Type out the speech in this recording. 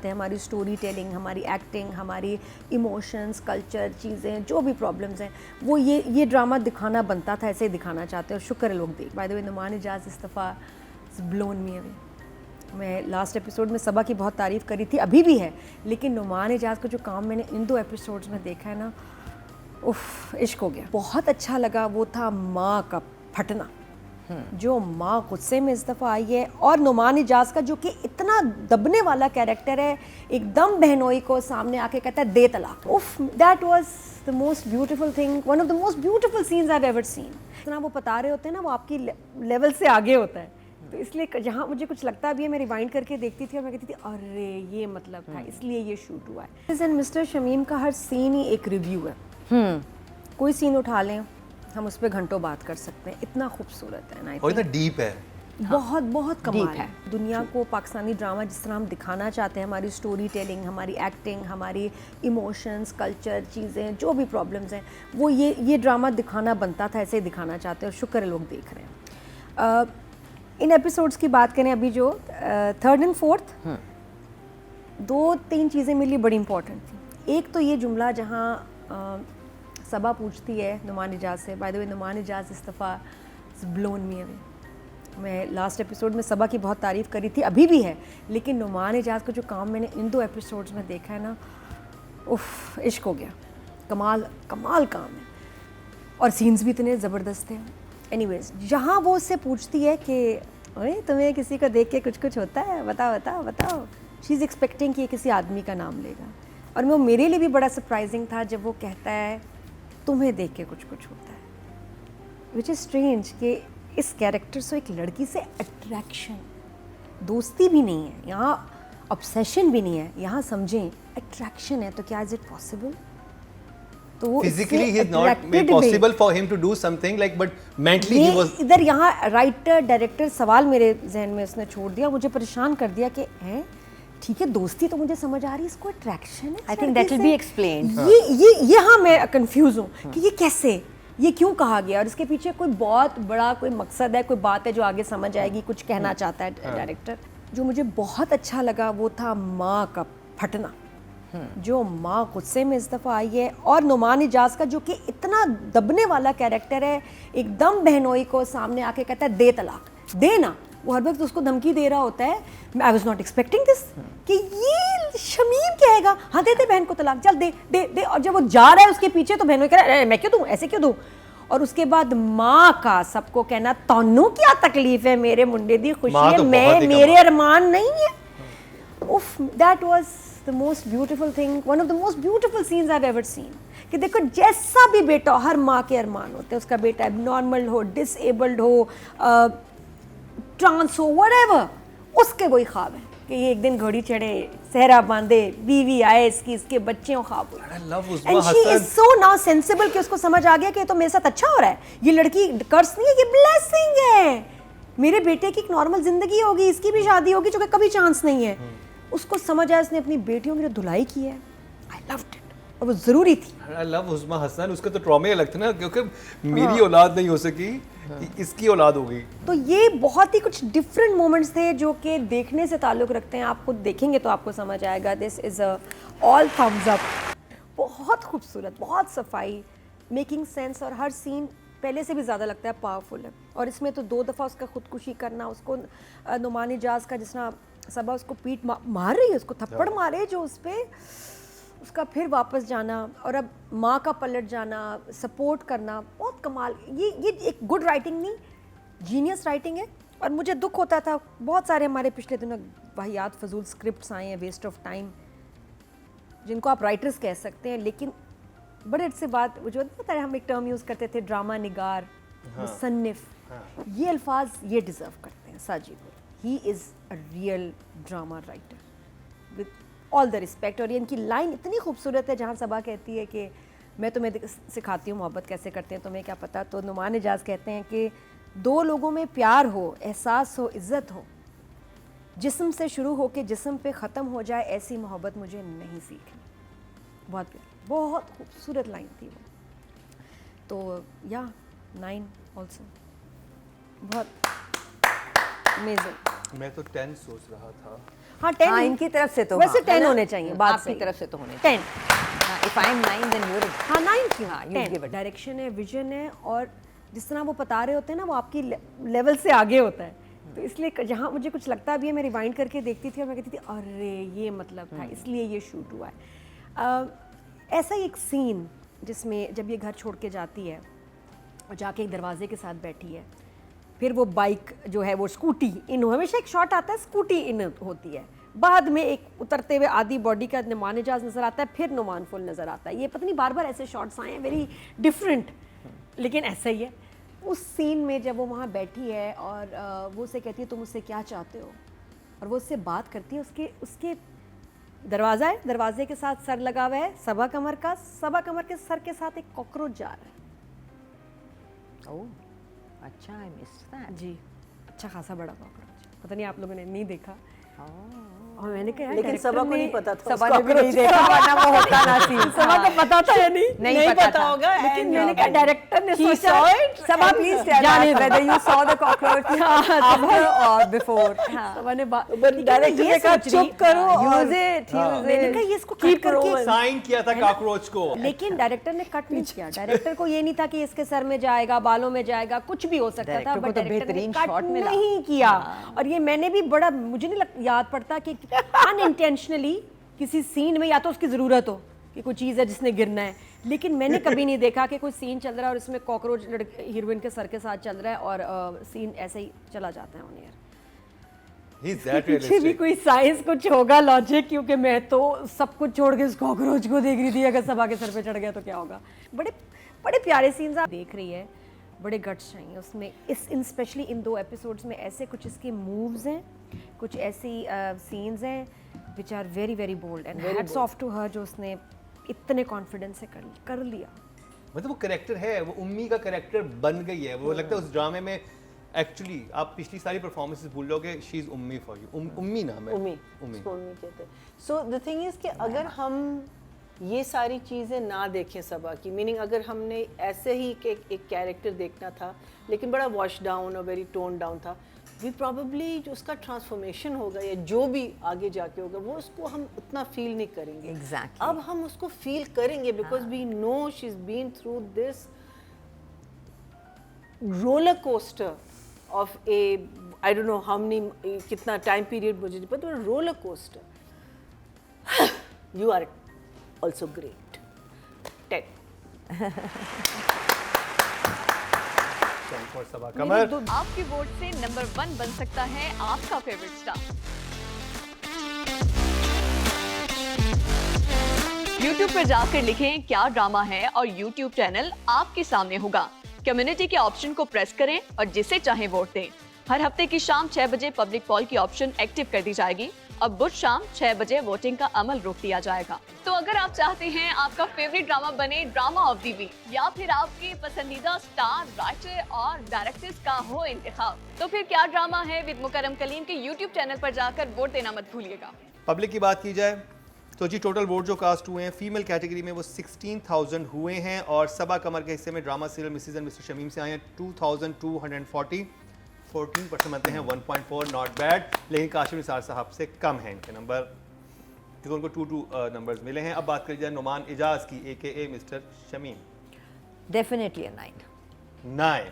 चाहते हैं, हमारी स्टोरी टेलिंग, हमारी एक्टिंग, हमारी इमोशंस, कल्चर, चीज़ें, जो भी प्रॉब्लम्स हैं, वो ये ड्रामा दिखाना बनता था, ऐसे ही दिखाना चाहते हैं और शुक्र है लोग देख। By the way, Numan Ijaz इस दफ़ा ब्लोन मी अवे। मैं लास्ट एपिसोड में सबा की बहुत तारीफ़ करी थी, अभी भी है, लेकिन नुमान इजाज़ का जो काम मैंने इन 2 एपिसोड्स में देखा है ना, उफ, इश्क हो गया। बहुत अच्छा लगा वो था माँ का फटना, जो माँ गुस्से में इस दफ़ा आई है, और नुमान इजाज़ का जो कि इतना दबने वाला कैरेक्टर है, एकदम बहनोई को सामने आके कहता है दे तलाक। उफ, that was the most beautiful thing, one of the most beautiful scenes I have ever seen. इतना वो बता रहे होते हैं ना, वो आपकी लेवल से आगे होता है, तो इसलिए जहाँ मुझे कुछ लगता भी है, मैं रिवाइंड करके देखती थी और मैं कहती थी अरे ये मतलब था, इसलिए ये शूट हुआ है। मिस्टर शमीम का हर सीन ही एक रिव्यू है। कोई सीन उठा लें, हम उस पर घंटों बात कर सकते हैं, इतना खूबसूरत है, और इतना डीप है, बहुत बहुत कमाल है। दुनिया को पाकिस्तानी ड्रामा जिस तरह हम दिखाना चाहते हैं, हमारी स्टोरी टेलिंग, हमारी एक्टिंग, हमारी इमोशंस, कल्चर, चीज़ें, जो भी प्रॉब्लम्स हैं, वो ये ड्रामा दिखाना बनता था, ऐसे ही दिखाना चाहते हैं और शुक्र है लोग देख रहे हैं। इन एपिसोड्स की बात करें, अभी जो 3rd and 4th, 2-3 चीज़ें मिली बड़ी इंपॉर्टेंट थी। एक तो ये जुमला जहाँ सबा पूछती है नुमान इजाज़ से, by the way Numan Ijaz इस दफ़ा ब्लोन मी अवे। मैं लास्ट एपिसोड में सबा की बहुत तारीफ़ करी थी, अभी भी है, लेकिन नुमान इजाज़ का जो काम मैंने इन 2 एपिसोड्स में देखा है ना, उफ, इश्क हो गया। कमाल कमाल काम है, और सीन्स भी इतने ज़बरदस्त थे। एनीवेज, जहाँ वो उससे पूछती है कि अरे तुम्हें किसी को देख के कुछ होता है, बताओ बताओ बताओ, शी इज़ एक्सपेक्टिंग कि ये किसी आदमी का नाम लेगा, और वो मेरे लिए भी बड़ा सरप्राइजिंग था जब वो कहता है तुम्हें देख के कुछ होता है, विच इज़ स्ट्रेंज कि इस कैरेक्टर से एक लड़की से अट्रैक्शन, दोस्ती भी नहीं है यहाँ, ऑब्सेशन भी नहीं है यहाँ, समझें अट्रैक्शन है, तो क्या इज इट पॉसिबल? तो physically he is not made possible for him to do something like, but mentally he was। इधर यहाँ राइटर डायरेक्टर सवाल मेरे जहन में उसने छोड़ दिया, मुझे परेशान कर दिया कि हैं ठीक है दोस्ती तो मुझे समझ आ रही है, इसको अट्रैक्शन है। I think that will be explained. ये हाँ मैं कंफ्यूज हूँ कि ये कैसे, ये क्यों कहा गया, और इसके पीछे कोई बहुत बड़ा कोई मकसद है, कोई बात है जो आगे समझ आएगी, कुछ कहना चाहता है डायरेक्टर। जो मुझे बहुत अच्छा लगा वो था माँ का फटना, जो माँ गुस्से में इस दफ़ा आई है, और नुमान इजाज़ का जो कि इतना दबने वाला कैरेक्टर है, एकदम बहनोई को सामने आके कहता है दे तलाक, दे ना, वो हर वक्त उसको धमकी दे रहा होता है। I was not expecting this कि ये शमीम कहेगा हाँ दे दे बहन को तलाक, चल दे दे दे, और जब वो जा रहा है उसके पीछे तो बहनों कह रहा है मैं क्यों दूँ, ऐसे क्यों दूँ, और उसके बाद माँ का सबको कहना तन्नू क्या तकलीफ है, मेरे मुंडे दी खुशी है, मैं मेरे अरमान नहीं है। उफ, that was the most beautiful thing, one of the most beautiful scenes I have ever seen. कि देखो जैसा भी बेटा हो, हर माँ के अरमान होते हैं, उसका बेटा एबनॉर्मल हो, डिसेबल्ड हो, ट्रांस हो, व्हाटएवर, उसके वही ख्वाब है कि ये एक दिन घोड़ी चढ़े, सहरा बांधे, बीवी आए इसकी, इसके बच्चे हो, ख्वाब हो। And she is so now sensible कि उसको समझ आ गया कि तो मेरे साथ अच्छा हो रहा है, ये लड़की कर्स नहीं है, ये ब्लेसिंग है, मेरे बेटे की एक नॉर्मल जिंदगी होगी, इसकी भी शादी होगी, जो कि कभी चांस नहीं है। उसको समझ आया, उसने अपनी बेटियों की धुलाई की है। आई लव्ड इट, और वो जरूरी थी। आई लव उस्मा हसन, उसका तो ट्रॉमा अलग था ना, क्योंकि मेरी औलाद नहीं हो सकी, इसकी औलाद हो गई। तो ये बहुत ही कुछ डिफरेंट मोमेंट्स थे जो कि देखने से ताल्लुक़ रखते हैं, आप खुद देखेंगे तो आपको समझ आएगा। This is all thumbs up, बहुत खूबसूरत, बहुत सफाई, मेकिंग सेंस, और हर सीन पहले से भी ज़्यादा लगता है पावरफुल है। और इसमें तो 2 दफ़ा उसका खुदकुशी करना, उसको नुमान इजाज़ का जिस तरह सबा उसको पीठ मार रही है, उसको थप्पड़ मारे जो उस पर, उसका फिर वापस जाना, और अब माँ का पलट जाना, सपोर्ट करना, बहुत कमाल। ये एक गुड राइटिंग नहीं, जीनियस राइटिंग है। और मुझे दुख होता था, बहुत सारे हमारे पिछले दिनों वाहियात फजूल स्क्रिप्ट्स आए हैं, वेस्ट ऑफ टाइम, जिनको आप राइटर्स कह सकते हैं, लेकिन बड़े से बात जो पता है, हम एक टर्म यूज़ करते थे ड्रामा निगार, मुसन्निफ, ये अल्फाज ये डिज़र्व करते हैं Sajid. He is a real drama writer with all the respect. और ये इनकी लाइन इतनी खूबसूरत है जहाँ सबा कहती है कि मैं तुम्हें सिखाती हूँ मोहब्बत कैसे करते हैं, तुम्हें क्या पता। तो नुमान इजाज़ कहते हैं कि 2 लोगों में प्यार हो, एहसास हो, इज़्ज़त हो, जिस्म से शुरू हो के जिस्म पे ख़त्म हो जाए, ऐसी मोहब्बत मुझे नहीं सीखनी। बहुत प्यार, बहुत खूबसूरत लाइन थी वो। तो या 9 ऑल्सो बहुत अमेजिंग। मैं तो 10 सोच रहा था। हाँ 10 हाँ, इनकी तरफ से तो वैसे हाँ, 10 है ना? होने चाहिए, बात आपकी सही। तरफ से तो होने 10 if I am 9 then you हाँ 9 क्यों हाँ, you give it. डायरेक्शन है, विजन है, और जिस तरह वो बता रहे होते हैं ना वो आपकी लेवल से आगे होता है। तो इसलिए जहाँ मुझे कुछ लगता भी है मैं रिवाइंड करके देखती थी और मैं कहती थी अरे ये मतलब था, इसलिए ये शूट हुआ है। ऐसा ही एक सीन जिसमें जब ये घर छोड़ के जाती है और जाके एक दरवाजे के साथ बैठी है, फिर वो बाइक जो है वो स्कूटी इन, हमेशा एक शॉट आता है स्कूटी इन होती है, बाद में एक उतरते हुए आधी बॉडी का नुमान एजाज नज़र आता है, फिर नुमान फुल नज़र आता है। ये पता नहीं बार बार ऐसे शॉट्स आए हैं वेरी डिफरेंट, लेकिन ऐसा ही है। उस सीन में जब वो वहाँ बैठी है और वो उसे कहती है तुम मुझसे क्या चाहते हो, और वो उससे बात करती है, उसके दरवाज़ा है, दरवाजे के साथ सर लगा हुआ है सबा कमर का, सबा कमर के सर के साथ एक कॉकरोच जा रहा है। ओह अच्छा, आई मिस्ड दैट। जी, अच्छा खासा बड़ा कॉकरोच, पता नहीं आप लोगों ने नहीं देखा। और मैंने कहा लेकिन डायरेक्टर सबा को ने- नहीं पता था सबा ने भी नहीं देखा, वरना वो होता ना सीन। सबा को पता था या नहीं? नहीं पता था। होगा, लेकिन and, मैंने कहा डायरेक्टर ने he सोचा saw it, Saba please tell जाने अस दो। whether you saw the cockroach after or before। सबा ने बात But डायरेक्टर ने कहा चुप करो use और it, use मैंने it। कहा ये इसको Keep कट करके rolling। साइन किया था कॉकरोच को। लेकिन डायरेक्टर ने कट नहीं किया। डायरेक्टर को ये नहीं था कि इसके सर में जाएगा, बालों में जाएगा, कुछ भी हो सकता था, डायरेक्टर को बट तो डायरेक्टर ने बेहतरीन कट शॉट मिला। नहीं किया। और ये मैंने भी बड़ा, मुझे नहीं याद पड़ता कि अनइंटेंशनली किसी सीन में या तो उसकी ज़रूरत हो कि कोई चीज़ है जिसने गिरना है, लेकिन मैंने कभी नहीं देखा कि कोई सीन चल रहा है और इसमें कॉकरोच हीरोइन के सर के साथ चल रहा है और सीन ऐसे ही चला जाता है ऑन एयर। He's that पीछे भी realistic. कोई साइंस कुछ होगा, लॉजिक, क्योंकि मैं तो सब कुछ छोड़ के उस कॉकरोच को देख रही थी, अगर सबा के सर पे चढ़ गया तो क्या होगा। बड़े बड़े प्यारे सीन्स आप देख रही है, बड़े गट्स चाहिए उसमें। इन स्पेशली इन 2 एपिसोड्स में ऐसे कुछ इसके मूव्स हैं, कुछ ऐसी सीन्स हैं which are very very bold, and hats off to her जो उसने इतने कॉन्फिडेंस से कर लिया। मतलब वो करेक्टर है, वो उम्मी का करेक्टर बन गई है। वो लगता है उस ड्रामे में एक्चुअली आप पिछली सारी परफॉर्मेंसेस भूल जाओगे, शी इज उम्मी फॉर यू। उम्मी नाम है। उम्मी उम्मी। उसको उम्मी कहते हैं। सो द थिंग इज कि अगर हम ये सारी चीज़ें ना देखें सबा की, मीनिंग अगर हमने ऐसे ही एक कैरेक्टर देखना था लेकिन बड़ा वॉश डाउन और वेरी टोन डाउन था, वी प्रॉबेबली जो उसका ट्रांसफॉर्मेशन होगा या जो भी आगे जाके होगा वो उसको हम उतना फील नहीं करेंगे। Exactly। अब हम उसको फील करेंगे because we know she is been through this roller coaster of a, I don't know how many, कितना टाइम पीरियड मुझे नहीं पता, roller coaster. You are also great. 10 for Saba Qamar. आपके वोट से नंबर 1 बन सकता है आपका फेवरेट स्टार। YouTube पर जाकर लिखें क्या ड्रामा है और YouTube चैनल आपके सामने होगा। कम्युनिटी के ऑप्शन को प्रेस करें और जिसे चाहें वोट दें। हर हफ्ते की शाम 6 बजे पब्लिक पॉल की ऑप्शन एक्टिव कर दी जाएगी। अब बुध शाम 6 बजे वोटिंग का अमल रोक दिया जाएगा। तो अगर आप चाहते हैं आपका फेवरेट ड्रामा बने ड्रामा ऑफ द वीक या फिर आपके पसंदीदा स्टार, राइटर और डायरेक्टर्स का हो इंतखाब, तो फिर क्या ड्रामा है विद मुकरम कलीम के YouTube चैनल पर जाकर वोट देना मत भूलिएगा। पब्लिक की बात की जाए तो जी टोटल वोट जो कास्ट हुए हैं फीमेल कैटेगरी में वो 16,000 हुए हैं, और सबा कमर के हिस्से में drama serial Mrs and mister Shamim से आए हैं 2,240। 14% बनते हैं 1.4, नॉट बैड, लेकिन काशिम निसार साहब से कम हैं इनके नंबर, क्योंकि उनको 2 नंबर्स मिले हैं। अब बात करी जाए नुमान एजाज की, AKA मिस्टर शमीम। डेफिनेटली 9। 9